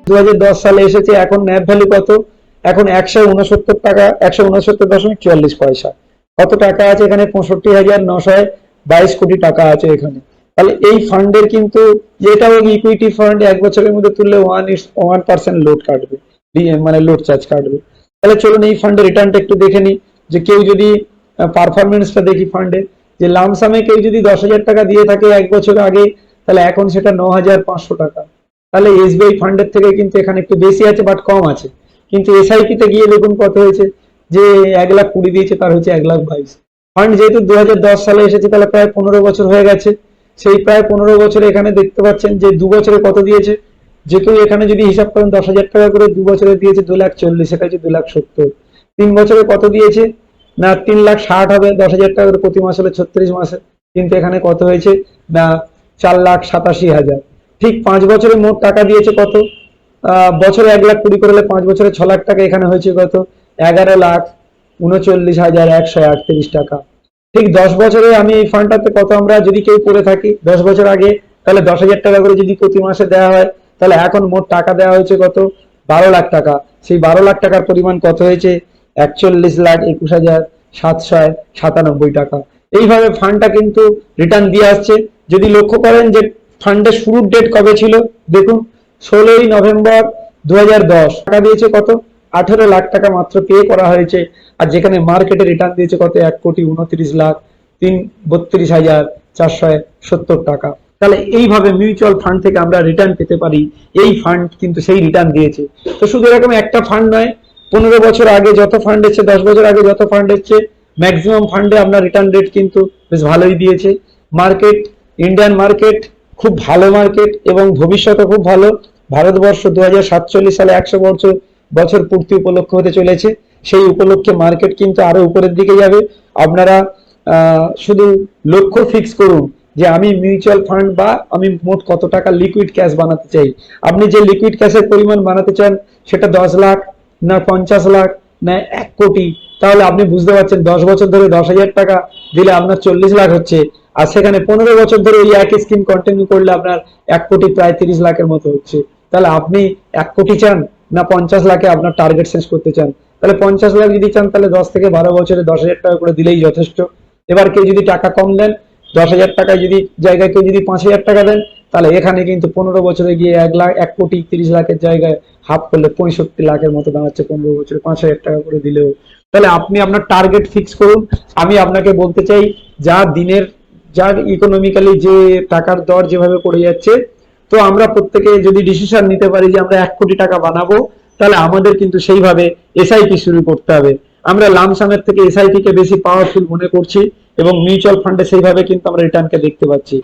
2010 সালে এসেছে, এখন ন্যাপ ভ্যালু কত? এখন 169 টাকা, 169.44 কত টাকা আছে এখানে? 65,922 কোটি টাকা আছে এখানে। তাহলে এই ফান্ডের কিন্তু, যেটাও ইকুইটি ফান্ড, 1 বছরের মধ্যে তুললে 1% লোড কাটবে, মানে লোড চার্জ কাটবে। তাহলে চলুন এই ফান্ডের রিটার্নটা একটু দেখে নিই, যে কেউ যদি পারফরমেন্সটা দেখি ফান্ডে, যে লামসামে কেউ যদি 10,000 টাকা দিয়ে থাকে 1 বছর আগে, তাহলে এখন সেটা 9,500 টাকা। তাহলে এসবিআই ফান্ডের থেকে কিন্তু এখানে একটু বেশি আছে, বাট কম আছে। কিন্তু এসআইপি তে গিয়ে দেখুন কত হয়েছে, যে 1,20,000 দিয়েছে, তার হচ্ছে 1,22,000। ফান্ড যেহেতু 2010 সালে এসেছে, তাহলে প্রায় 15 বছর হয়ে গেছে। সেই প্রায় 15 বছরে এখানে দেখতে পাচ্ছেন যে 2 বছরে কত দিয়েছে। যে কেউ এখানে যদি হিসাব করেন 10,000 টাকা করে 2 বছরে দিয়েছে 2,40,000, সেটা হচ্ছে 2,70,000। 3 বছরে কত দিয়েছে না 3,60,000 হবে, 10,000 টাকা করে প্রতি মাস হলে 36 মাসে। কিন্তু এখানে কত হয়েছে না 4,87,000। ঠিক 5 বছরে মোট টাকা দিয়েছে কত? বছরে 1,20,000 করলে 5 বছরে 6 লাখ টাকা, এখানে হয়েছে কত? 11,39,138 টাকা। ঠিক 10 বছরে আমি এই ফান্ডটাতে কত, আমরা যদি কেউ করে থাকি 10 বছর আগে, তাহলে 10,000 টাকা করে যদি প্রতি মাসে দেওয়া হয়, তাহলে এখন মোট টাকা দেওয়া হয়েছে কত? 12 লাখ টাকা। সেই 12 লাখ টাকার পরিমাণ কত হয়েছে? 41,21,797 টাকা। এইভাবে ফান্ডটা কিন্তু রিটার্ন দিয়ে আসছে। যদি লক্ষ্য করেন যে ফান্ডের শুরুর ডেট কবে ছিল, দেখুন 16ই নভেম্বর 2010। টাকা দিয়েছে কত? 18 লাখ টাকা মাত্র পে করা হয়েছে। আর যেখানে মার্কেটে রিটার্ন দিয়েছে কত? 1,29,32,470 টাকা। তাহলে এইভাবে মিউচুয়াল ফান্ড থেকে আমরা রিটার্ন পেতে পারি। এই ফান্ড কিন্তু সেই রিটার্ন দিয়েছে। তো শুধু এরকম একটা ফান্ড নয়, 15 বছর আগে যত ফান্ড এসছে, 10 বছর আগে যত ফান্ড এসছে, ম্যাক্সিমাম ফান্ডে আপনার রিটার্ন রেট কিন্তু বেশ ভালোই দিয়েছে। মার্কেট, ইন্ডিয়ান মার্কেট খুব ভালো মার্কেট, এবং ভবিষ্যতে খুব ভালো। ভারতবর্ষ 2047 সালে 100 বছর পূর্তি উপলক্ষ হতে চলেছে। সেই উপলক্ষে মার্কেট কিন্তু আরো উপরের দিকে যাবে। আপনারা শুধু লক্ষ্য ফিক্স করুন যে আমি মিউচুয়াল ফান্ড বা আমি মোট কত টাকা লিকুইড ক্যাশ বানাতে চাই। আপনি যে লিকুইড ক্যাশের পরিমাণ বানাতে চান, সেটা 10 লাখ না 50 লাখ না 1 কোটি, তাহলে আপনি বুঝতে পারছেন 10 বছর ধরে 10,000 টাকা দিলে আপনার 40 লাখ হচ্ছে। আর সেখানে 15 বছর ধরে এই একই স্কিম কন্টিনিউ করলে আপনার 1 কোটি প্রায় 30 লাখের মতো হচ্ছে। তাহলে আপনি 1 কোটি চান না 50 লাখে আপনার টার্গেট শেষ করতে চান? তাহলে 50 লাখ যদি চান, তাহলে 10 থেকে 12 বছরে 10,000 টাকা করে দিলেই যথেষ্ট। এবার কেউ যদি টাকা কম দেন, 10,000 টাকায় যদি জায়গায় কেউ যদি 5,000 টাকা দেন, তাহলে এখানে কিন্তু 15 বছরে গিয়ে 1 কোটি 30 লাখের জায়গায় হাফ করলে 65 লাখের মতো দাঁড়াচ্ছে 15 বছরে 5,000 টাকা করে দিলেও। তাহলে আপনি আপনার টার্গেট ফিক্স করুন। আমি আপনাকে বলতে চাই, যা দিনের, যার ইকোনমিক্যালি যে টাকার দর যেভাবে পড়ে যাচ্ছে, তো আমরা প্রত্যেকে যদি ডিসিশন নিতে পারি যে আমরা 1 কোটি টাকা বানাবো, তাহলে আমাদের কিন্তু সেইভাবে এসআইপি শুরু করতে হবে। আমরা লামসামের থেকে এসআইপি কে বেশি পাওয়ারফুল মনে করছি, এবং মিউচুয়াল ফান্ডে সেইভাবে কিন্তু আমরা রিটার্নকে দেখতে পাচ্ছি।